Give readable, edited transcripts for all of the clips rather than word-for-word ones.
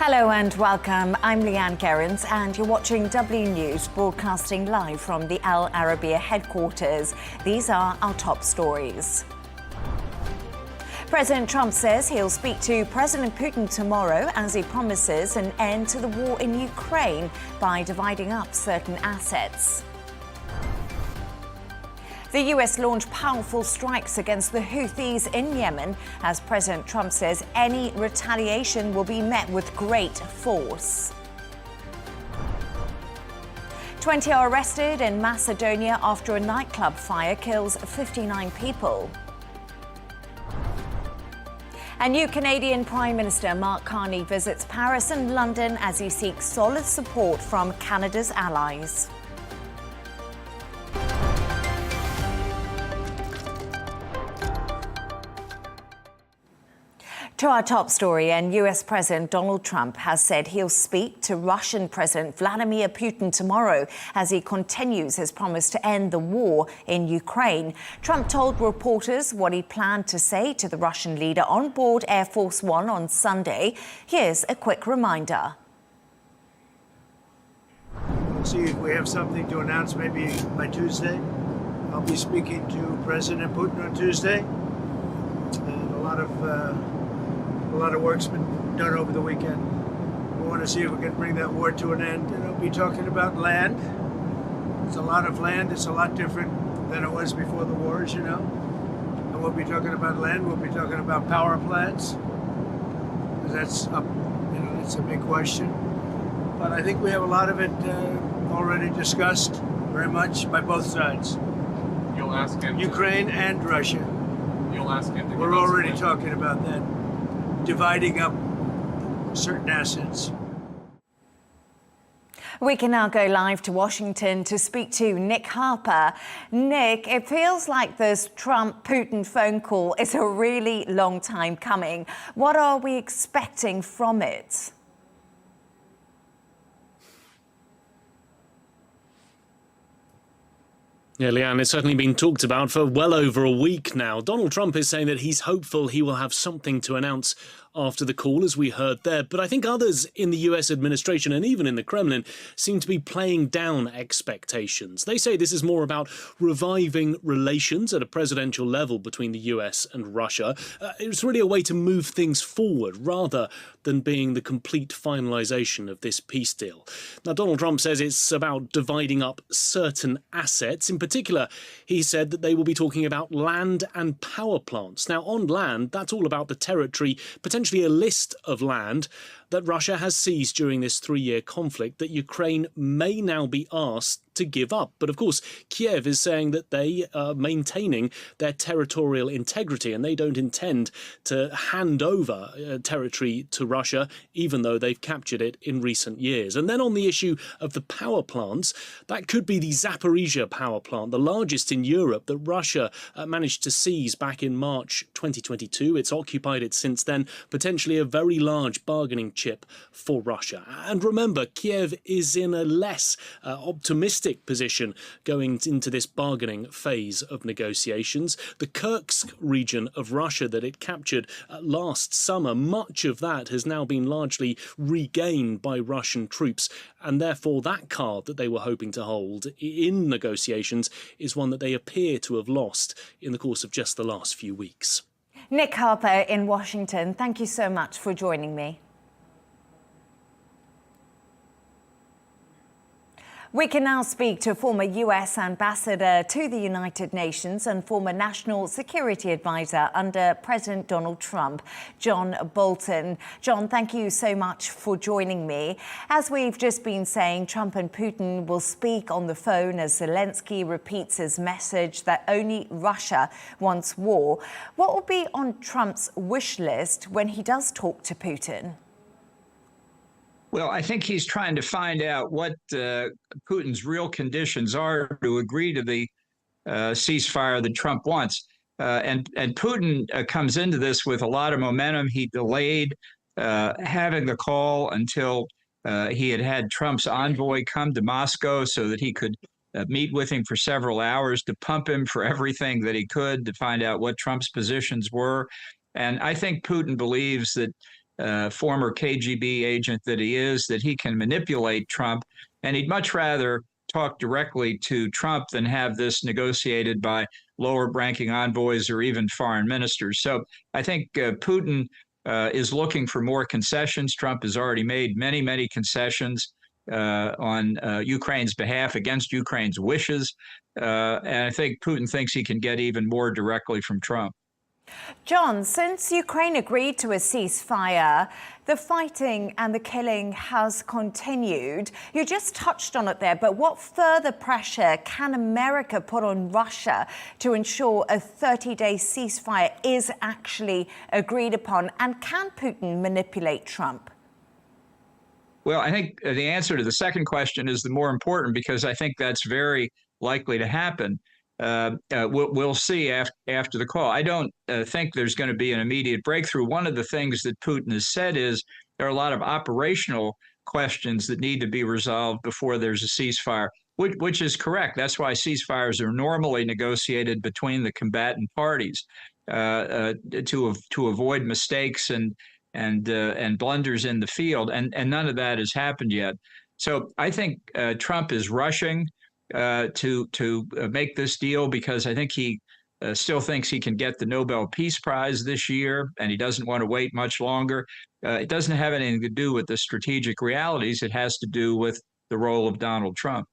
Hello and welcome. I'm Leigh Ann Gerrans and you're watching W News, broadcasting live from the Al Arabiya headquarters. These are our top stories. President Trump says he'll speak to President Putin tomorrow as he promises an end to the war in Ukraine by dividing up certain assets. The US launched powerful strikes against the Houthis in Yemen as President Trump says any retaliation will be met with great force. 20 are arrested in Macedonia after a nightclub fire kills 59 people. A new Canadian Prime Minister Mark Carney visits Paris and London as he seeks solid support from Canada's allies. To our top story, and US President Donald Trump has said he'll speak to Russian President Vladimir Putin tomorrow as he continues his promise to end the war in Ukraine. Trump told reporters what he planned to say to the Russian leader on board Air Force One on Sunday. Here's a quick reminder. We'll see if we have something to announce maybe by Tuesday. I'll be speaking to President Putin on Tuesday. And a lot of work's been done over the weekend. We want to see if we can bring that war to an end. And I'll be talking about land. It's a lot of land. It's a lot different than it was before the war, as you know. And we'll be talking about land. We'll be talking about power plants. Because that's up, it's a big question. But I think we have a lot of it already discussed very much by both sides. You'll ask him. Ukraine and Russia. You'll ask him. We're already talking about that. Dividing up certain assets. We can now go live to Washington to speak to Nick Harper. Nick, it feels like this Trump-Putin phone call is a really long time coming. What are we expecting from it? Yeah, Leigh Ann, it's certainly been talked about for well over a week now. Donald Trump is saying that he's hopeful he will have something to announce after the call, as we heard there. But I think others in the US administration and even in the Kremlin seem to be playing down expectations. They say this is more about reviving relations at a presidential level between the US and Russia. It's really a way to move things forward rather than being the complete finalization of this peace deal. Now, Donald Trump says it's about dividing up certain assets. In particular, he said that they will be talking about land and power plants. Now, on land, that's all about the territory, potentially a list of land that Russia has seized during this three-year conflict that Ukraine may now be asked to give up. But of course, Kiev is saying that they are maintaining their territorial integrity and they don't intend to hand over territory to Russia, even though they've captured it in recent years. And then on the issue of the power plants, that could be the Zaporizhzhia power plant, the largest in Europe that Russia managed to seize back in March 2022. It's occupied it since then, potentially a very large bargaining chip for Russia. And remember, Kiev is in a less optimistic position going into this bargaining phase of negotiations. The Kursk region of Russia that it captured last summer, much of that has now been largely regained by Russian troops, and therefore that card that they were hoping to hold in negotiations is one that they appear to have lost in the course of just the last few weeks. Nick Harper in Washington, thank you so much for joining me. We can now speak to former US ambassador to the United Nations and former national security advisor under President Donald Trump, John Bolton. John, thank you so much for joining me. As we've just been saying, Trump and Putin will speak on the phone as Zelensky repeats his message that only Russia wants war. What will be on Trump's wish list when he does talk to Putin? Well, I think he's trying to find out what Putin's real conditions are to agree to the ceasefire that Trump wants. And Putin comes into this with a lot of momentum. He delayed having the call until he had Trump's envoy come to Moscow so that he could meet with him for several hours to pump him for everything that he could to find out what Trump's positions were. And I think Putin believes that former KGB agent that he is, that he can manipulate Trump, and he'd much rather talk directly to Trump than have this negotiated by lower-ranking envoys or even foreign ministers. So I think Putin is looking for more concessions. Trump has already made many, many concessions on Ukraine's behalf against Ukraine's wishes. And I think Putin thinks he can get even more directly from Trump. John, since Ukraine agreed to a ceasefire, the fighting and the killing has continued. You just touched on it there, but what further pressure can America put on Russia to ensure a 30-day ceasefire is actually agreed upon? And can Putin manipulate Trump? Well, I think the answer to the second question is the more important, because I think that's very likely to happen. We'll see after the call. I don't think there's going to be an immediate breakthrough. One of the things that Putin has said is there are a lot of operational questions that need to be resolved before there's a ceasefire, which is correct. That's why ceasefires are normally negotiated between the combatant parties to avoid mistakes and blunders in the field, and none of that has happened yet. So I think Trump is rushing to make this deal because I think he still thinks he can get the Nobel Peace Prize this year, and he doesn't want to wait much longer. It doesn't have anything to do with the strategic realities. It has to do with the role of Donald Trump.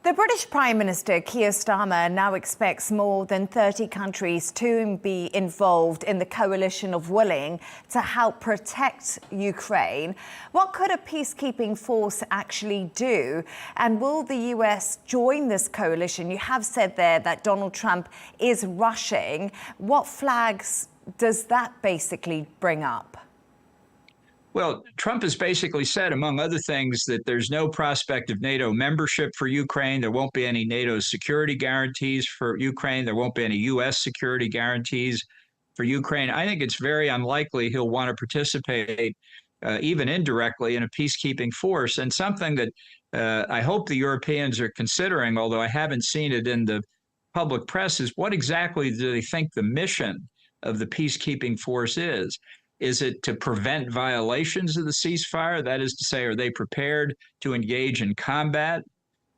The British Prime Minister Keir Starmer now expects more than 30 countries to be involved in the coalition of willing to help protect Ukraine. What could a peacekeeping force actually do? And will the US join this coalition? You have said there that Donald Trump is rushing. What flags does that basically bring up? Well, Trump has basically said, among other things, that there's no prospect of NATO membership for Ukraine. There won't be any NATO security guarantees for Ukraine. There won't be any U.S. security guarantees for Ukraine. I think it's very unlikely he'll want to participate, even indirectly, in a peacekeeping force. And something that I hope the Europeans are considering, although I haven't seen it in the public press, is what exactly do they think the mission of the peacekeeping force is? Is it to prevent violations of the ceasefire? That is to say, are they prepared to engage in combat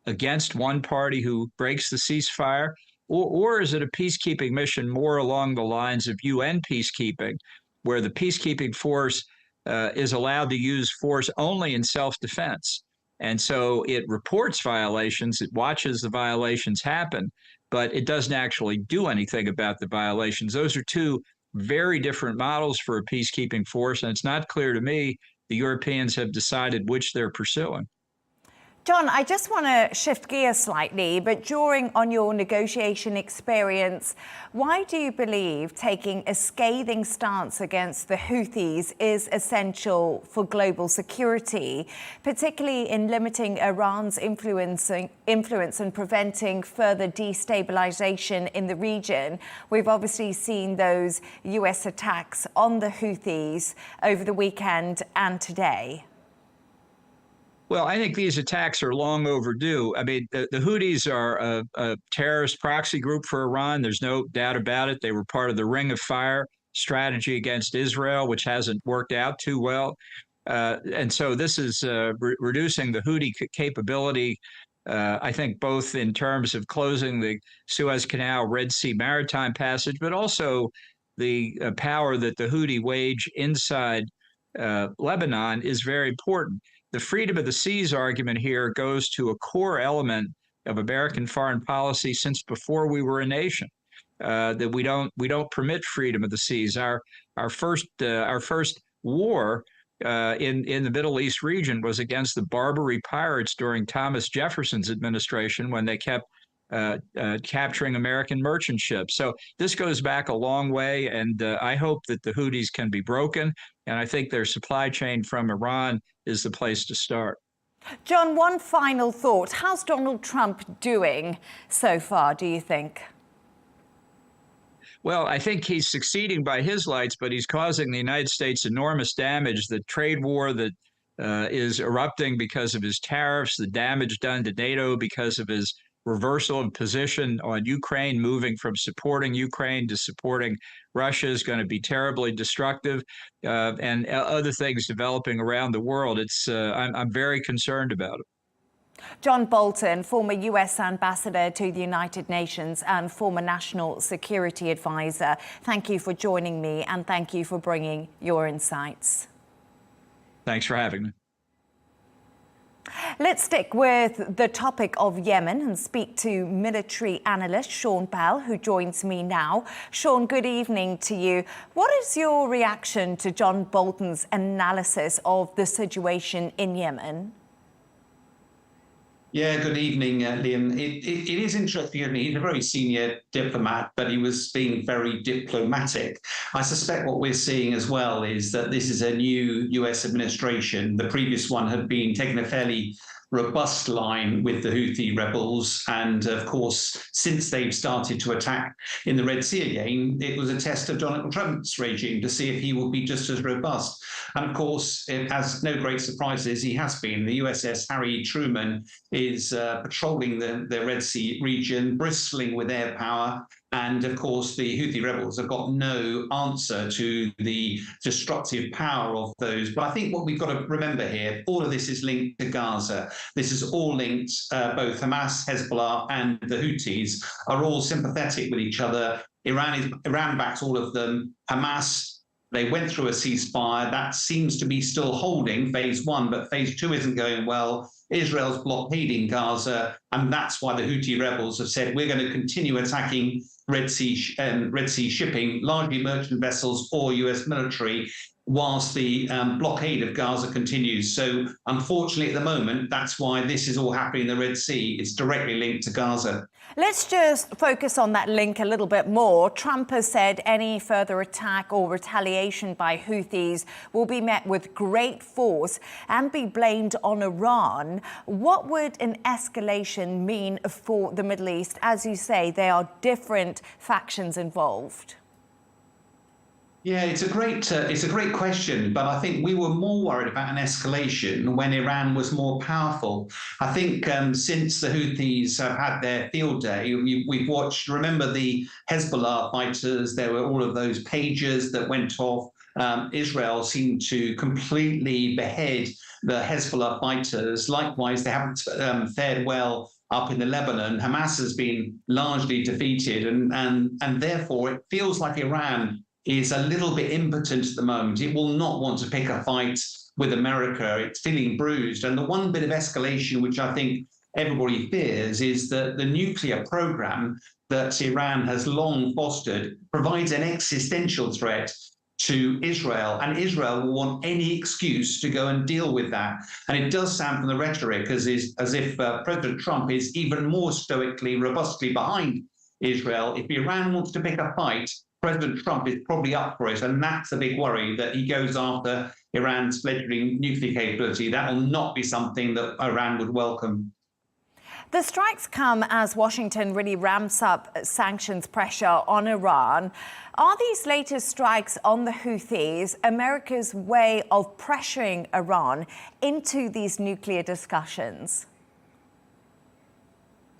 against one party who breaks the ceasefire? Or is it a peacekeeping mission more along the lines of UN peacekeeping, where the peacekeeping force is allowed to use force only in self-defense? And so it reports violations, it watches the violations happen, but it doesn't actually do anything about the violations. Those are two very different models for a peacekeeping force, and it's not clear to me the Europeans have decided which they're pursuing. John, I just want to shift gears slightly, but drawing on your negotiation experience, why do you believe taking a scathing stance against the Houthis is essential for global security, particularly in limiting Iran's influence and preventing further destabilization in the region? We've obviously seen those US attacks on the Houthis over the weekend and today. Well, I think these attacks are long overdue. I mean, the Houthis are a terrorist proxy group for Iran. There's no doubt about it. They were part of the Ring of Fire strategy against Israel, which hasn't worked out too well. And so this is reducing the Houthi capability, I think, both in terms of closing the Suez Canal, Red Sea maritime passage, but also the power that the Houthi wage inside Lebanon is very important. The freedom of the seas argument here goes to a core element of American foreign policy since before we were a nation. That we don't permit freedom of the seas. Our first war in the Middle East region was against the Barbary pirates during Thomas Jefferson's administration, when they kept capturing American merchant ships. So this goes back a long way, and I hope that the Houthis can be broken, and I think their supply chain from Iran is the place to start. John, one final thought. How's Donald Trump doing so far, do you think? Well, I think he's succeeding by his lights, but he's causing the United States enormous damage. The trade war that is erupting because of his tariffs, the damage done to NATO because of his reversal of position on Ukraine, moving from supporting Ukraine to supporting Russia is going to be terribly destructive, and other things developing around the world. I'm very concerned about it. John Bolton, former U.S. ambassador to the United Nations and former national security advisor, thank you for joining me and thank you for bringing your insights. Thanks for having me. Let's stick with the topic of Yemen and speak to military analyst Sean Bell, who joins me now. Sean, good evening to you. What is your reaction to John Bolton's analysis of the situation in Yemen? Yeah, good evening, Liam. It is interesting. I mean, he's a very senior diplomat, but he was being very diplomatic. I suspect what we're seeing as well is that this is a new US administration. The previous one had been taking a fairly robust line with the Houthi rebels. And of course, since they've started to attack in the Red Sea again, it was a test of Donald Trump's regime to see if he will be just as robust. And of course, it has no great surprises. He has been. The USS Harry Truman is patrolling the Red Sea region, bristling with air power. And of course, the Houthi rebels have got no answer to the destructive power of those. But I think what we've got to remember here, all of this is linked to Gaza. This is all linked, both Hamas, Hezbollah, and the Houthis are all sympathetic with each other. Iran backs all of them. Hamas, they went through a ceasefire. That seems to be still holding, phase one, but phase two isn't going well. Israel's blockading Gaza, and that's why the Houthi rebels have said, we're going to continue attacking Red Sea shipping, largely merchant vessels or US military, whilst the blockade of Gaza continues. So unfortunately, at the moment, that's why this is all happening in the Red Sea. It's directly linked to Gaza. Let's just focus on that link a little bit more. Trump has said any further attack or retaliation by Houthis will be met with great force and be blamed on Iran. What would an escalation mean for the Middle East? As you say, there are different factions involved. Yeah, it's a great question, but I think we were more worried about an escalation when Iran was more powerful. I think since the Houthis have had their field day, we've watched, remember the Hezbollah fighters, there were all of those pages that went off. Israel seemed to completely behead the Hezbollah fighters. Likewise, they haven't fared well up in the Lebanon. Hamas has been largely defeated, and therefore it feels like Iran is a little bit impotent at the moment. It will not want to pick a fight with America. It's feeling bruised. And the one bit of escalation which I think everybody fears is that the nuclear program that Iran has long fostered provides an existential threat to Israel, and Israel will want any excuse to go and deal with that. And it does sound from the rhetoric as if President Trump is even more stoically, robustly behind Israel. If Iran wants to pick a fight, President Trump is probably up for it, and that's a big worry, that he goes after Iran's fledgling nuclear capability. That will not be something that Iran would welcome. The strikes come as Washington really ramps up sanctions pressure on Iran. Are these latest strikes on the Houthis America's way of pressuring Iran into these nuclear discussions?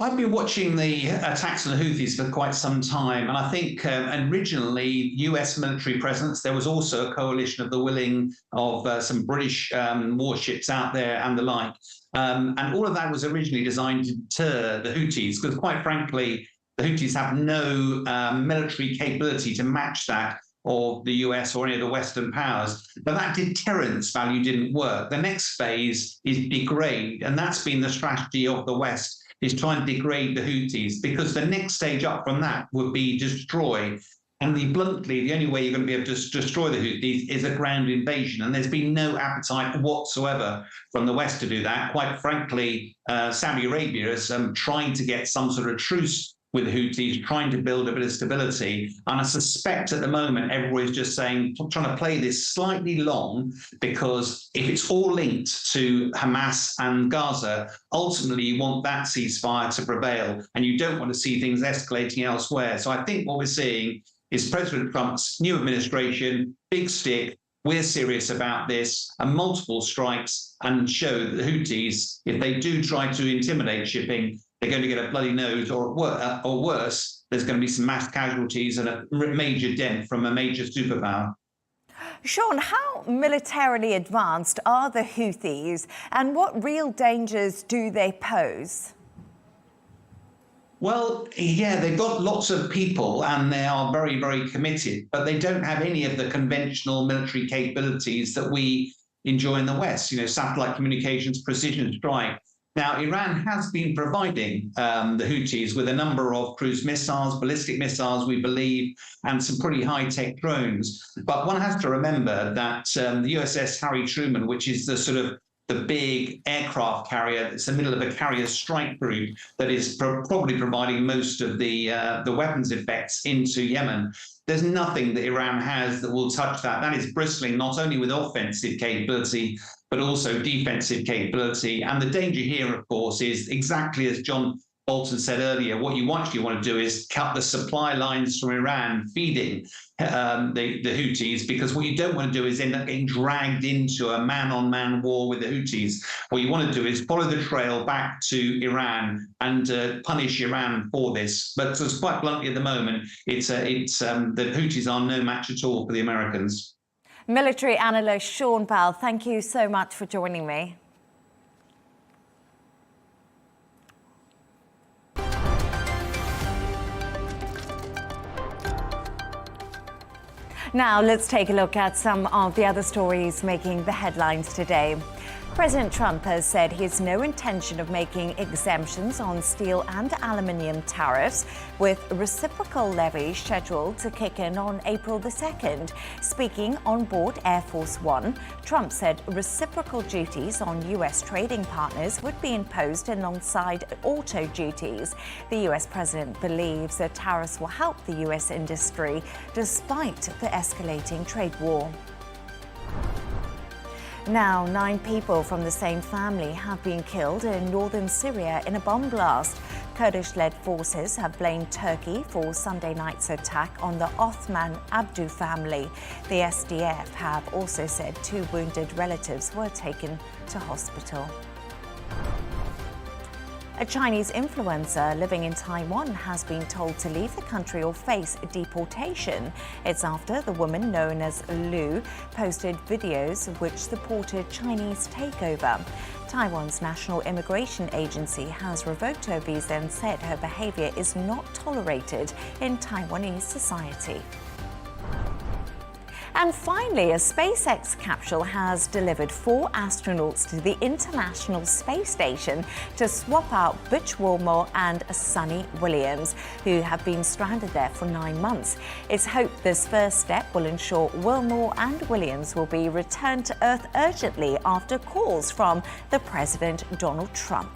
I've been watching the attacks on the Houthis for quite some time, and I think originally US military presence, there was also a coalition of the willing of some British warships out there and the like. And all of that was originally designed to deter the Houthis, because quite frankly, the Houthis have no military capability to match that of the US or any of the Western powers. But that deterrence value didn't work. The next phase is degrade, and that's been the strategy of the West, is trying to degrade the Houthis, because the next stage up from that would be destroy. And bluntly, the only way you're going to be able to destroy the Houthis is a ground invasion. And there's been no appetite whatsoever from the West to do that. Quite frankly, Saudi Arabia is trying to get some sort of truce with the Houthis, trying to build a bit of stability. And I suspect at the moment, everybody's just saying, trying to play this slightly long, because if it's all linked to Hamas and Gaza, ultimately you want that ceasefire to prevail, and you don't want to see things escalating elsewhere. So I think what we're seeing is President Trump's new administration, big stick, we're serious about this, and multiple strikes, and show that the Houthis, if they do try to intimidate shipping, they're going to get a bloody nose, or worse, there's going to be some mass casualties and a major dent from a major superpower. Sean, how militarily advanced are the Houthis and what real dangers do they pose? Well, yeah, they've got lots of people and they are very, very committed, but they don't have any of the conventional military capabilities that we enjoy in the West, satellite communications, precision strike. Now, Iran has been providing the Houthis with a number of cruise missiles, ballistic missiles, we believe, and some pretty high-tech drones. But one has to remember that the USS Harry Truman, which is the big aircraft carrier, it's the middle of a carrier strike group that is probably providing most of the weapons effects into Yemen. There's nothing that Iran has that will touch that. That is bristling not only with offensive capability, but also defensive capability. And the danger here, of course, is exactly as John Bolton said earlier, what you actually want to do is cut the supply lines from Iran feeding the Houthis, because what you don't want to do is end up getting dragged into a man-on-man war with the Houthis. What you want to do is follow the trail back to Iran and punish Iran for this. But just quite bluntly at the moment, the Houthis are no match at all for the Americans. Military analyst Sean Bell, thank you so much for joining me. Now let's take a look at some of the other stories making the headlines today. President Trump has said he has no intention of making exemptions on steel and aluminium tariffs, with reciprocal levies scheduled to kick in on April the 2nd. Speaking on board Air Force One, Trump said reciprocal duties on U.S. trading partners would be imposed alongside auto duties. The U.S. president believes that tariffs will help the U.S. industry despite the escalating trade war. Now, 9 people from the same family have been killed in northern Syria in a bomb blast. Kurdish-led forces have blamed Turkey for Sunday night's attack on the Othman Abdu family. The SDF have also said 2 wounded relatives were taken to hospital. A Chinese influencer living in Taiwan has been told to leave the country or face deportation. It's after the woman known as Lu posted videos which supported Chinese takeover. Taiwan's National Immigration Agency has revoked her visa and said her behavior is not tolerated in Taiwanese society. And finally, a SpaceX capsule has delivered 4 astronauts to the International Space Station to swap out Butch Wilmore and Sunny Williams, who have been stranded there for 9 months. It's hoped this first step will ensure Wilmore and Williams will be returned to Earth urgently after calls from the President Donald Trump.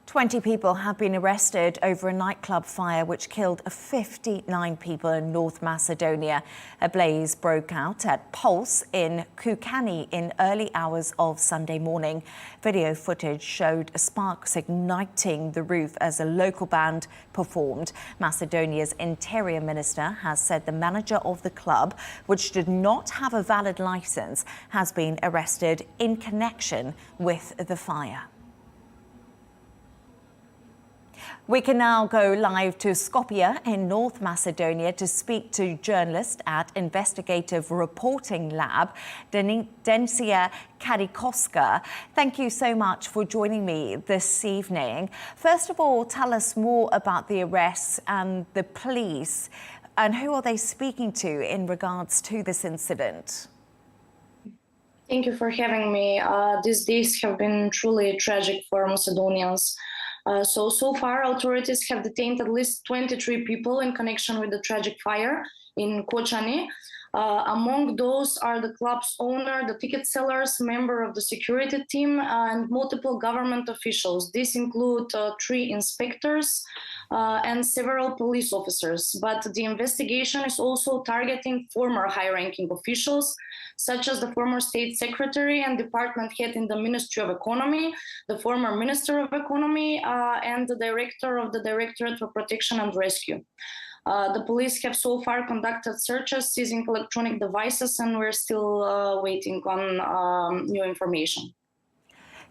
20 people have been arrested over a nightclub fire which killed 59 people in North Macedonia. A blaze broke out at Pulse in Koukani in early hours of Sunday morning. Video footage showed sparks igniting the roof as a local band performed. Macedonia's interior minister has said the manager of the club, which did not have a valid license, has been arrested in connection with the fire. We can now go live to Skopje in North Macedonia to speak to journalist at Investigative Reporting Lab, Denica Chadikovska. Thank you so much for joining me this evening. First of all, tell us more about the arrests and the police, and who are they speaking to in regards to this incident? Thank you for having me. These days have been truly tragic for Macedonians. So far, authorities have detained at least 23 people in connection with the tragic fire in Kočani. Among those are the club's owner, the ticket sellers, member of the security team, and multiple government officials. These include 3 inspectors and several police officers. But the investigation is also targeting former high-ranking officials, such as the former state secretary and department head in the Ministry of Economy, the former Minister of Economy, and the director of the Directorate for Protection and Rescue. The police have so far conducted searches, seizing electronic devices, and we're still waiting on new information.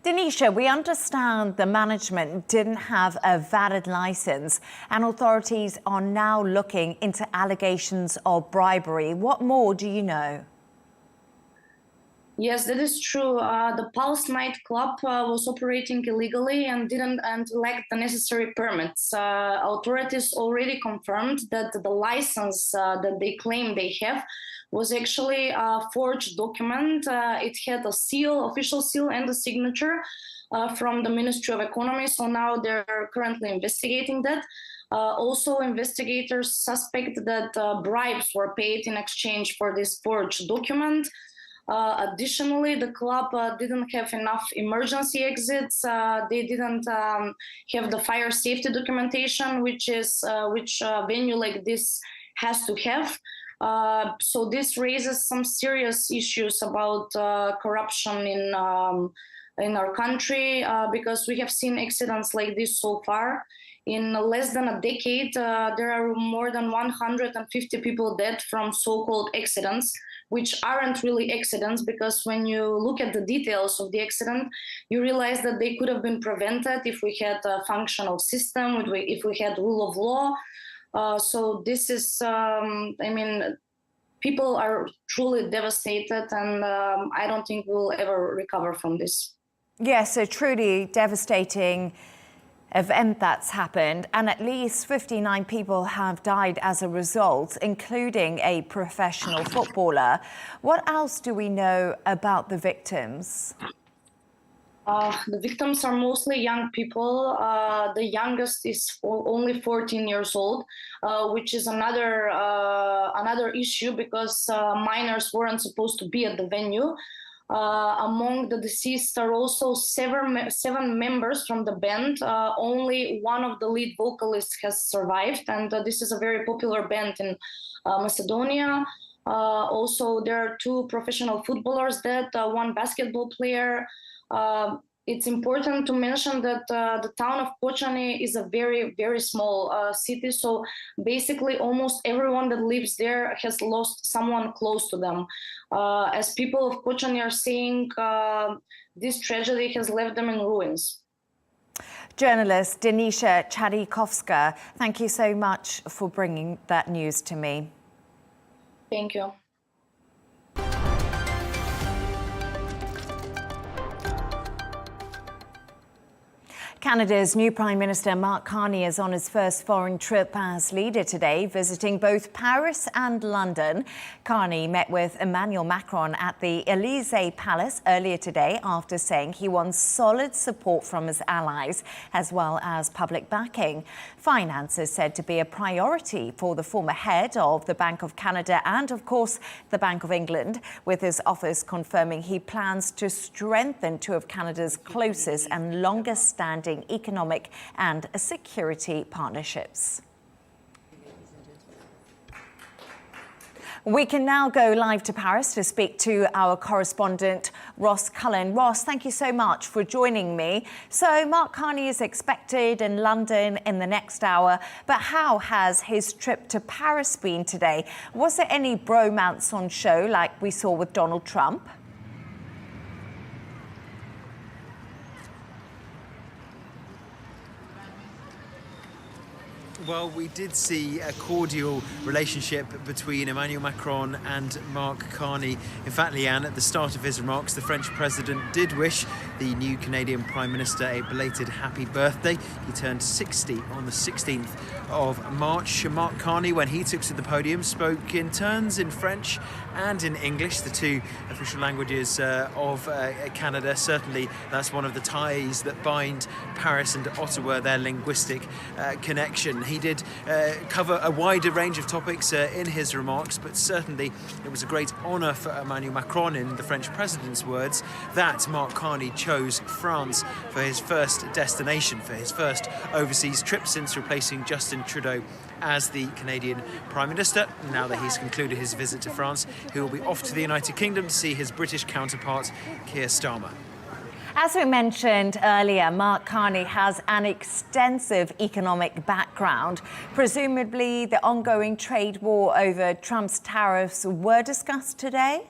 Denica, we understand the management didn't have a valid license, and authorities are now looking into allegations of bribery. What more do you know? Yes, that is true. The Pulse nightclub was operating illegally and didn't lack the necessary permits. Authorities already confirmed that the license that they claim they have was actually a forged document. It had a seal, official seal, and a signature from the Ministry of Economy. So now they're currently investigating that. Also, investigators suspect that bribes were paid in exchange for this forged document. Additionally, the club didn't have enough emergency exits. They didn't have the fire safety documentation, which a venue like this has to have. So this raises some serious issues about corruption in our country, because we have seen accidents like this so far. In less than a decade, there are more than 150 people dead from so-called accidents, which aren't really accidents, because when you look at the details of the accident, you realize that they could have been prevented if we had a functional system, if we had rule of law. So this is, people are truly devastated, and I don't think we'll ever recover from this. Yes, a truly devastating event that's happened, and at least 59 people have died as a result, including a professional footballer. What else do we know about the victims? The victims are mostly young people. The youngest is only 14 years old, which is another issue, because minors weren't supposed to be at the venue. Among the deceased are also seven members from the band. Only one of the lead vocalists has survived, and this is a very popular band in Macedonia. Also, there are two professional footballers dead, one basketball player. It's important to mention that the town of Kočani is a very, very small city. So basically almost everyone that lives there has lost someone close to them. As people of Kočani are saying, this tragedy has left them in ruins. Journalist Denica Chadikovska, thank you so much for bringing that news to me. Thank you. Canada's new Prime Minister Mark Carney is on his first foreign trip as leader today, visiting both Paris and London. Carney met with Emmanuel Macron at the Élysée Palace earlier today after saying he wants solid support from his allies as well as public backing. Finance is said to be a priority for the former head of the Bank of Canada and, of course, the Bank of England, with his office confirming he plans to strengthen two of Canada's closest and longest-standing economic and security partnerships. We can now go live to Paris to speak to our correspondent, Ross Cullen. Ross, thank you so much for joining me. So Mark Carney is expected in London in the next hour, but how has his trip to Paris been today? Was there any bromance on show like we saw with Donald Trump? Well, we did see a cordial relationship between Emmanuel Macron and Mark Carney. In fact, Leigh Ann, at the start of his remarks, the French president did wish the new Canadian Prime Minister a belated happy birthday. He turned 60 on the 16th of March. Mark Carney, when he took to the podium, spoke in turns in French and in English, the two official languages of Canada. Certainly, that's one of the ties that bind Paris and Ottawa, their linguistic connection. He did cover a wider range of topics in his remarks, but certainly it was a great honour for Emmanuel Macron, in the French president's words, that Mark Carney chose France for his first destination, for his first overseas trip since replacing Justin Trudeau as the Canadian Prime Minister. Now that he's concluded his visit to France, he will be off to the United Kingdom to see his British counterpart, Keir Starmer. As we mentioned earlier, Mark Carney has an extensive economic background. Presumably, the ongoing trade war over Trump's tariffs were discussed today?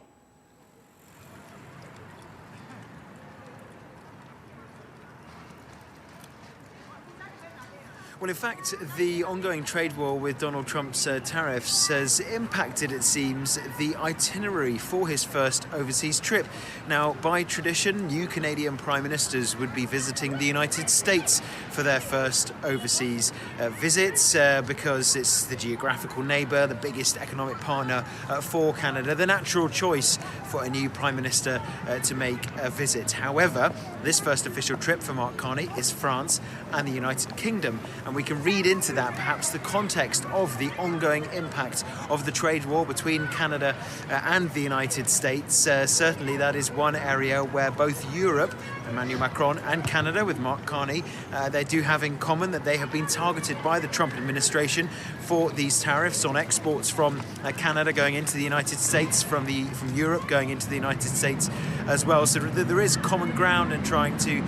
Well, in fact, the ongoing trade war with Donald Trump's tariffs has impacted, it seems, the itinerary for his first overseas trip. Now, by tradition, new Canadian prime ministers would be visiting the United States for their first overseas visits because it's the geographical neighbour, the biggest economic partner for Canada, the natural choice for a new prime minister to make a visit. However, this first official trip for Mark Carney is France and the United Kingdom. And we can read into that perhaps the context of the ongoing impact of the trade war between Canada and the United States. Certainly that is one area where both Europe, Emmanuel Macron, and Canada, with Mark Carney, they do have in common that they have been targeted by the Trump administration for these tariffs on exports from Canada going into the United States, from Europe going into the United States as well. So there is common ground in trying to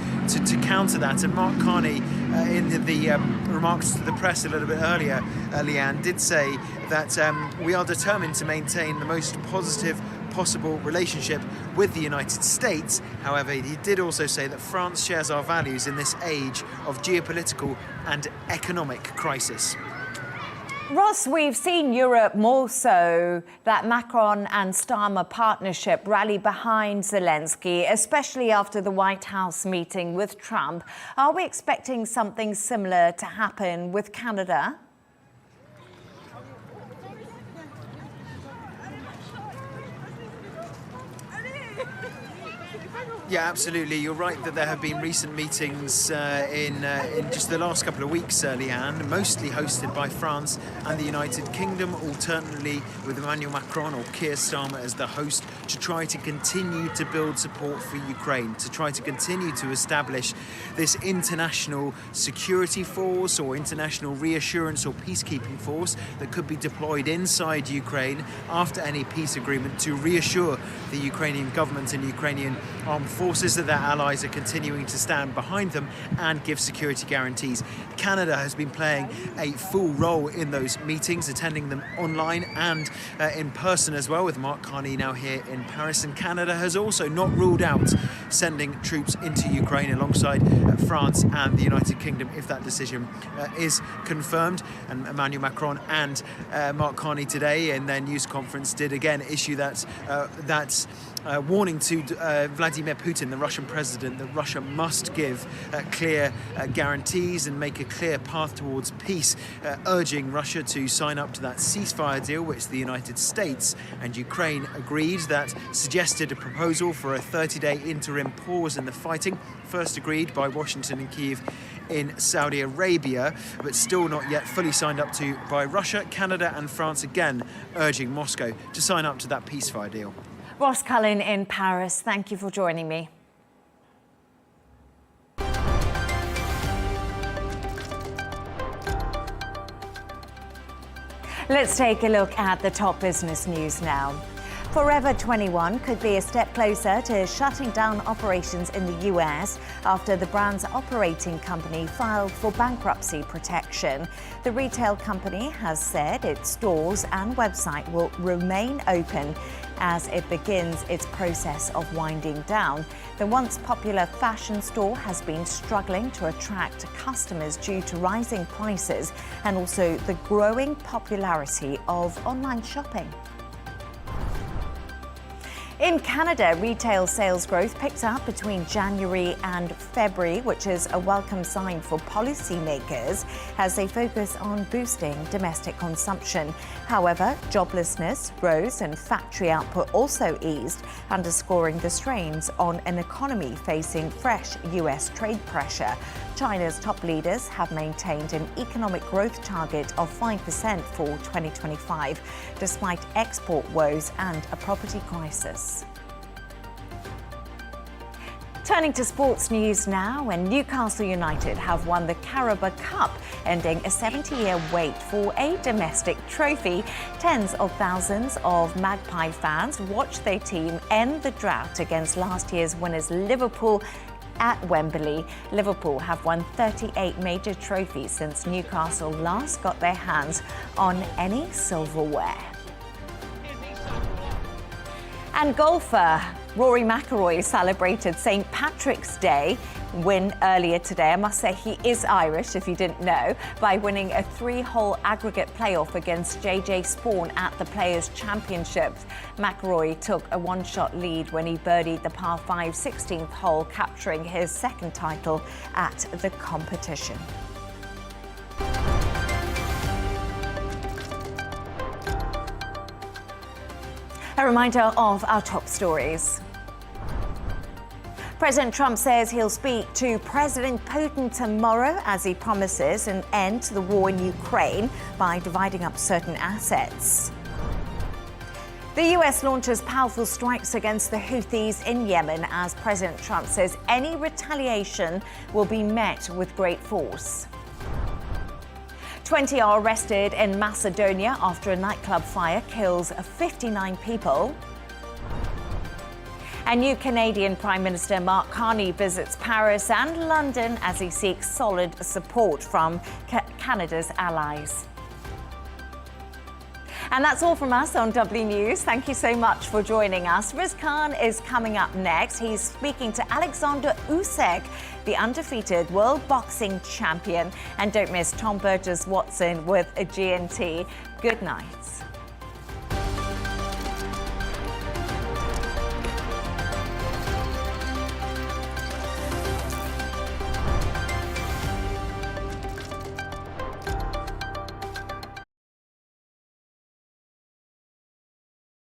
counter that. And Mark Carney, in the remarks to the press a little bit earlier, Leigh Ann, did say that we are determined to maintain the most positive possible relationship with the United States. However, he did also say that France shares our values in this age of geopolitical and economic crisis. Ross, we've seen Europe more so that Macron and Starmer partnership rally behind Zelensky, especially after the White House meeting with Trump. Are we expecting something similar to happen with Canada? Yeah, absolutely. You're right that there have been recent meetings in just the last couple of weeks, Leigh Ann, mostly hosted by France and the United Kingdom, alternately with Emmanuel Macron or Keir Starmer as the host, to try to continue to build support for Ukraine, to try to continue to establish this international security force or international reassurance or peacekeeping force that could be deployed inside Ukraine after any peace agreement to reassure the Ukrainian government and Ukrainian armed forces that their allies are continuing to stand behind them and give security guarantees. Canada has been playing a full role in those meetings, attending them online and in person as well, with Mark Carney now here in Paris. And Canada has also not ruled out sending troops into Ukraine alongside France and the United Kingdom if that decision is confirmed. And Emmanuel Macron and Mark Carney today in their news conference did again issue that warning to Vladimir Putin, the Russian president, that Russia must give clear guarantees and make a clear path towards peace, urging Russia to sign up to that ceasefire deal, which the United States and Ukraine agreed. That suggested a proposal for a 30-day interim pause in the fighting, first agreed by Washington and Kyiv in Saudi Arabia, but still not yet fully signed up to by Russia. Canada and France again urging Moscow to sign up to that ceasefire deal. Ross Cullen in Paris, thank you for joining me. Let's take a look at the top business news now. Forever 21 could be a step closer to shutting down operations in the US after the brand's operating company filed for bankruptcy protection. The retail company has said its stores and website will remain open as it begins its process of winding down. The once popular fashion store has been struggling to attract customers due to rising prices and also the growing popularity of online shopping. In Canada, retail sales growth picked up between January and February, which is a welcome sign for policymakers as they focus on boosting domestic consumption. However, joblessness rose and factory output also eased, underscoring the strains on an economy facing fresh US trade pressure. China's top leaders have maintained an economic growth target of 5% for 2025, despite export woes and a property crisis. Turning to sports news now, and Newcastle United have won the Carabao Cup, ending a 70-year wait for a domestic trophy. Tens of thousands of Magpie fans watched their team end the drought against last year's winners Liverpool at Wembley. Liverpool have won 38 major trophies since Newcastle last got their hands on any silverware. And golfer Rory McIlroy celebrated St. Patrick's Day win earlier today. I must say he is Irish, if you didn't know, by winning a 3-hole aggregate playoff against JJ Spawn at the Players' Championships. McIlroy took a one-shot lead when he birdied the par 5 16th hole, capturing his second title at the competition. A reminder of our top stories. President Trump says he'll speak to President Putin tomorrow as he promises an end to the war in Ukraine by dividing up certain assets. The US launches powerful strikes against the Houthis in Yemen as President Trump says any retaliation will be met with great force. 20 are arrested in Macedonia after a nightclub fire kills 59 people. And new Canadian Prime Minister Mark Carney visits Paris and London as he seeks solid support from Canada's allies. And that's all from us on W News. Thank you so much for joining us. Riz Khan is coming up next. He's speaking to Alexander Usyk, the undefeated world boxing champion. And don't miss Tom Burgess-Watson with a GNT. Good night.